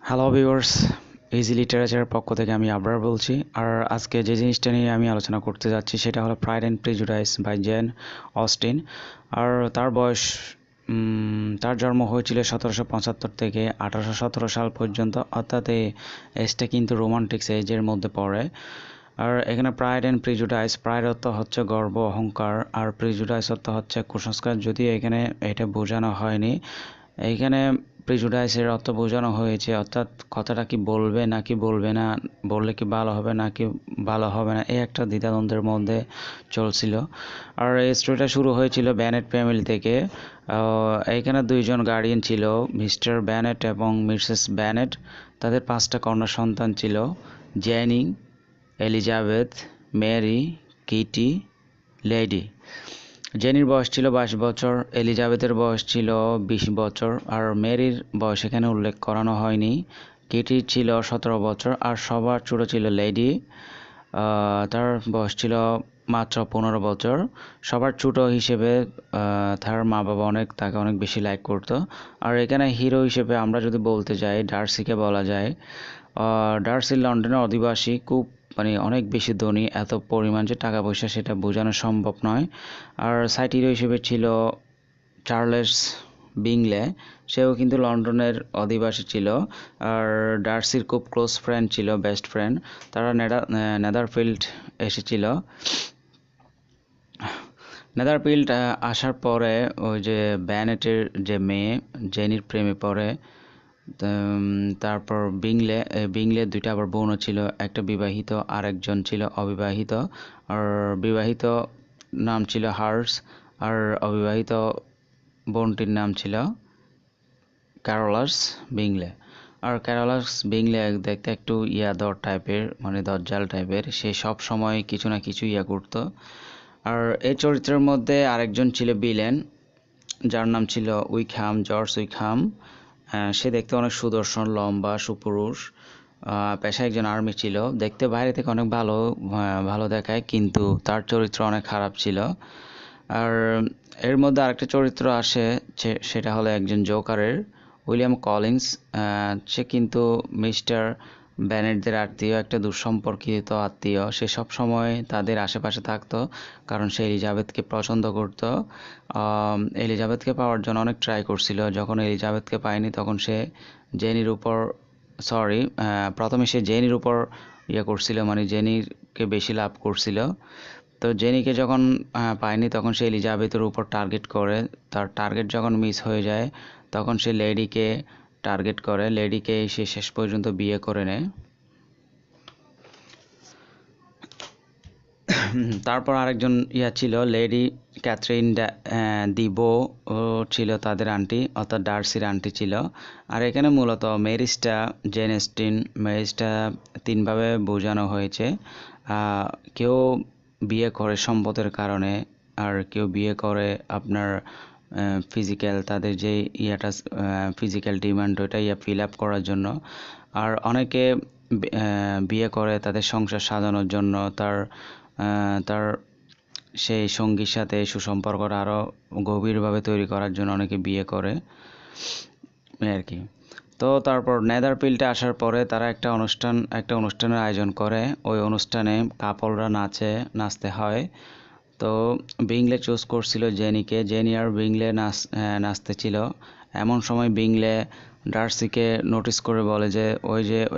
Hello viewers, easy লিটারেচারের পক্ষ থেকে আমি আবার বলছি। আর আজকে যে জিনিসটা নিয়ে আমি আলোচনা করতে যাচ্ছি সেটা হলো Pride and Prejudice by Jane Austen. আর তার বয়স তার জন্ম হয়েছিল 1775 থেকে 1817 সাল পর্যন্ত, অর্থাৎ এই এজটা কিন্তু রোমান্টিক্স এজের মধ্যে পড়ে। আর এখানে প্রাইড অ্যান্ড প্রিজুডাইস, প্রাইড অর্থ হচ্ছে গর্ব অহংকার, আর প্রিজুডাইস অর্থ হচ্ছে কুসংস্কার, যদিও এখানে এটা বোঝানো হয়নি। এইখানে প্রিজুডাইসের অর্থ বোঝানো হয়েছে, অর্থাৎ কথাটা কি বলবে নাকি বলবে না, বললে কি ভালো হবে নাকি ভালো হবে না, এই একটা দ্বিধাদ্বন্দ্বের মধ্যে চলছিল। আর এই স্টোরিটা শুরু হয়েছিল ব্যানেট ফ্যামিলি থেকে। এইখানে দুইজন গার্ডিয়ান ছিল, মিস্টার ব্যানেট এবং মিসেস ব্যানেট। তাদের 5টা কন্যা সন্তান ছিল: Jenny, Elizabeth, Mary, Kitty, Lydia. জেনির বয়স ছিল 22 বছর, এলিজাবেথের বয়স ছিল 20 বছর, আর মেরির বয়স এখানে উল্লেখ করানো হয়নি। কিটির ছিল 17 বছর, আর সবার ছোট ছিল লেডি। তার বয়স ছিল মাত্র 15 বছর। সবার ছোট হিসেবে তার মা বাবা তাকে অনেক বেশি লাইক করতো। আর এখানে হিরো হিসেবে আমরা যদি বলতে যাই, ডার্সিকে বলা যায়। ডার্সি লন্ডনের অধিবাসী, খুব অনেক বেশি ধনী, এত পরিমাণ যে টাকা পয়সা সেটা বোঝানো সম্ভব নয়। আর সাইড হিরো হিসেবে ছিল চার্লস বিংলে, সেও কিন্তু লন্ডনের অধিবাসী ছিল। আর ডার্সির খুব ক্লোজ ফ্রেন্ড ছিল, বেস্ট ফ্রেন্ড। তারা নেদারফিল্ড এসেছিল। নেদারফিল্ড আসার পরে ওই যে ব্যানেটের যে মেয়ে জেনির প্রেমে পড়ে। তারপর বিংলে দুইটা আবার বোনও ছিল, একটা বিবাহিত আর একজন ছিল অবিবাহিত। আর বিবাহিত নাম ছিল হার্স, আর অবিবাহিত বোনটির নাম ছিল ক্যারোলাস বিংলে। আর ক্যারোলাস বিংলে দেখতে একটু টাইপের, দজ্জাল টাইপের। সে সব সময় কিছু না কিছু করতো। আর এই চরিত্রের মধ্যে আরেকজন ছিল ভিলেন, যার নাম ছিল জর্জ উইকহাম। সে দেখতে অনেক সুদর্শন, লম্বা, সুপুরুষ, পেশায় একজন আর্মি ছিল। দেখতে বাইরে থেকে অনেক ভালো দেখায়, কিন্তু তার চরিত্র অনেক খারাপ ছিল। আর এর মধ্যে আরেকটা চরিত্র আসে, সেটা হলো একজন জোকারের, উইলিয়াম কলিন্স। সে কিন্তু মিস্টার ব্যানেটদের আত্মীয়, একটা দুঃসম্পর্কিত আত্মীয়। সে সব সময় তাদের আশেপাশে থাকতো, কারণ সে এলিজাবেথকে পছন্দ করতো। এলিজাবেথকে পাওয়ার জন্য অনেক ট্রাই করছিল। যখন এলিজাবেথকে পায়নি তখন সে জেনির উপর প্রথমে সে জেনির উপর করছিল, জেনিকে বেশি লাভ করছিল। তো জেনিকে যখন পায়নি তখন সে এলিজাবেথের উপর টার্গেট করে। তার টার্গেট যখন মিস হয়ে যায় তখন সে লেডিকে টার্গেট করে। লেডিকে সে শেষ পর্যন্ত বিয়ে করে নেয়। তারপর আরেকজন ছিল, লেডি ক্যাথরিন দিবো, ও ছিল তাদের আন্টি, অর্থাৎ ডার্সির আন্টি ছিল। আর এখানে মূলত মেরিসটা 3ভাবে বোঝানো হয়েছে। কেউ বিয়ে করে সম্পদের কারণে, আর কেউ বিয়ে করে আপনার ফিজিক্যাল, তাদের যে ফিজিক্যাল ডিমান্ড ওইটা ফিল আপ করার জন্য। আর অনেকে বিয়ে করে তাদের সংসার সাজানোর জন্য, তার সেই সঙ্গীর সাথে সুসম্পর্কটা আরও গভীরভাবে তৈরি করার জন্য অনেকে বিয়ে করে আর কি। তো তারপর নেদারফিল্ডে আসার পরে তারা একটা অনুষ্ঠানের আয়োজন করে। ওই অনুষ্ঠানে কাপলরা নাচতে হয়। তো বিংলে চুজ করছিল জেনিকে। জেনি আর বিংলে নাচতে ছিল। এমন সময় বিংলে ডার্সিকে নোটিস করে বলে যে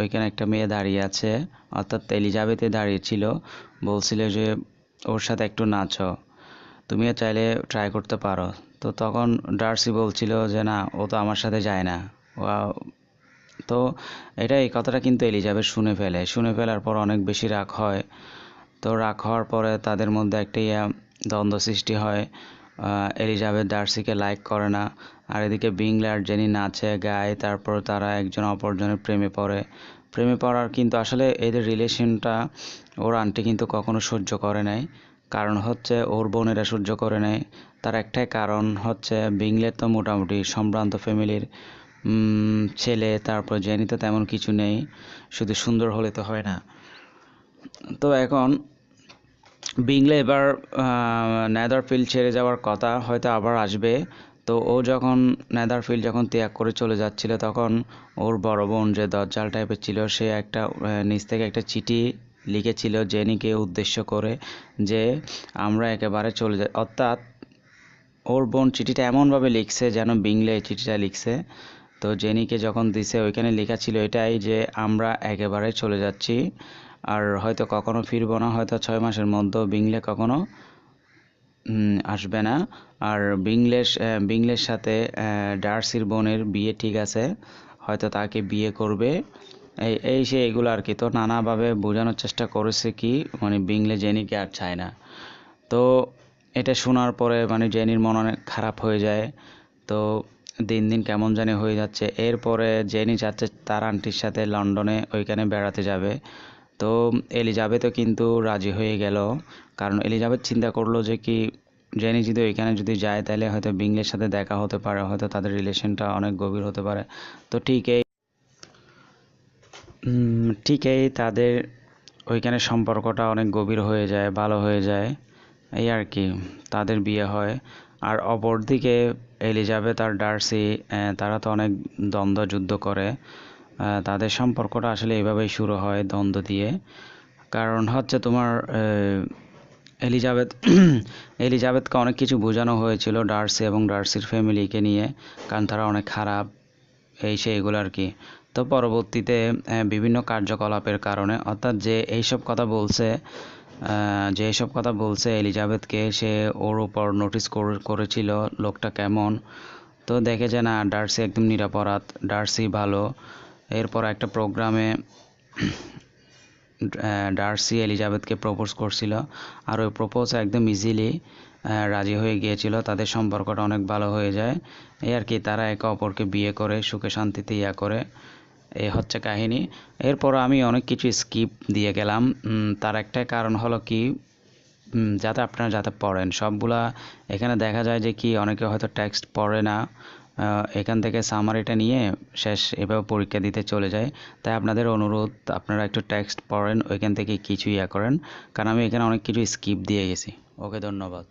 ওইখানে একটা মেয়ে দাঁড়িয়ে আছে, অর্থাৎ এলিজাবেথে দাঁড়িয়েছিল। বলছিল যে ওর সাথে একটু নাচো, তুমিও চাইলে ট্রাই করতে পারো। তো তখন ডার্সি বলছিল যে না, ও তো আমার সাথে যায় না। তো এই কথাটা কিন্তু এলিজাবেথ শুনে ফেলার পর অনেক বেশি রাগ হয়। তো রাগ হওয়ার পরে তাদের মধ্যে একটা দ্বন্দ্ব সৃষ্টি হয়। এলিজাবেথ ডার্সিকে লাইক করে না, আর এদিকে বিংলে আর জেনি নাচে গায়। তারপর তারা একজন অপরজনের প্রেমে পড়ার কিন্তু আসলে এদের রিলেশনটা ওর আন্টি কিন্তু কখনো সহ্য করে নাই। কারণ হচ্ছে ওর বোনেরা সহ্য করে নেয়। তার একটাই কারণ হচ্ছে বিংলের তো মোটামুটি সম্ভ্রান্ত ফ্যামিলির ছেলে, তারপর জেনি তো তেমন কিছু নেই, শুধু সুন্দর হলে তো হয় না। তো এখন বিংলে এবার নেদারফিল্ড ছেড়ে যাওয়ার কথা, হয়তো আবার আসবে। তো ও যখন নেদারফিল্ড যখন ত্যাগ করে চলে যাচ্ছিল তখন ওর বড় বোন যে দজ্জাল টাইপের ছিল সে একটা নিচ থেকে একটা চিঠি লিখেছিল জেনিকে উদ্দেশ্য করে যে আমরা একেবারে চলে যাই, অর্থাৎ ওর বোন চিঠিটা এমনভাবে লিখছে যেন বিংলে চিঠিটা লিখছে। তো জেনিকে যখন দিছে ওইখানে লেখা ছিল এটাই যে আমরা একেবারে চলে যাচ্ছি, আর হয়তো কখনো ফিরবো না, হয়তো 6 মাসের মধ্যে বিংলে কখনো আসবে না। আর বিংলের সাথে ডার্সির বোনের বিয়ে ঠিক আছে, হয়তো তাকে বিয়ে করবে, সে এগুলো আর কি। তো নানাভাবে বোঝানোর চেষ্টা করেছে কি মানে বিংলে জেনিকে আর চায় না। তো এটা শোনার পরে মানে জেনির মন অনেক খারাপ হয়ে যায়। তো দিন দিন কেমন জানি হয়ে যাচ্ছে। এরপরে জেনি চাচ্ছে তার আন্টির সাথে লন্ডনে ওইখানে বেড়াতে যাবে। তো এলিজাবেথও কিন্তু রাজি হয়ে গেল, কারণ এলিজাবেথ চিন্তা করলো যে কি জেনি যদি ওইখানে যদি যায় তাহলে হয়তো বিংলের সাথে দেখা হতে পারে, হয়তো তাদের রিলেশনটা অনেক গভীর হতে পারে। তো ঠিকই তাদের ওইখানে সম্পর্কটা অনেক গভীর হয়ে যায়, ভালো হয়ে যায়, এই আর কি। তাদের বিয়ে হয়। আর অপরদিকে এলিজাবেথ আর ডার্সি তারা তো অনেক দ্বন্দ্ব যুদ্ধ করে। তাদের সম্পর্কটা আসলে এভাবেই শুরু হয়, দ্বন্দ্ব দিয়ে। কারণ হচ্ছে তোমার এলিজাবেথ এলিজাবেথকে অনেক কিছু বোঝানো হয়েছিল ডার্সি এবং ডার্সির ফ্যামিলিকে নিয়ে, কারণ তারা অনেক খারাপ, এগুলো আর কি। তো পরবর্তীতে বিভিন্ন কার্যকলাপের কারণে, অর্থাৎ যে এইসব কথা বলছে এলিজাবেথকে, সে ওর উপর নোটিস করেছিল লোকটা কেমন। তো দেখে যে না, ডার্সি একদম নিরপরাধ, ডার্সি ভালো। এরপর একটা প্রোগ্রামে ডার্সি এলিজাবেথকে প্রপোজ করছিল, আর ওই প্রপোজ একদম ইজিলি রাজি হয়ে গিয়েছিল। তাদের সম্পর্কটা অনেক ভালো হয়ে যায়, এই আর কি। তারা একে অপরকে বিয়ে করে সুখে শান্তিতে করে, এই হচ্ছে কাহিনী। এরপর আমি অনেক কিছু স্কিপ দিয়ে গেলাম। তার একটা কারণ হলো কি, যাতে আপনারা পড়েন সবগুলা। এখানে দেখা যায় যে কি অনেকে হয়তো টেক্সট পড়ে না, এখান থেকে সামারিটা নিয়ে শেষ এভাবে পরীক্ষা দিতে চলে যায়। তাই আপনাদের অনুরোধ আপনারা একটু টেক্সট পড়েন, ওইখান থেকে কিছু করেন, কারণ আমি এখানে অনেক কিছু স্কিপ দিয়ে গেছি। ওকে, ধন্যবাদ।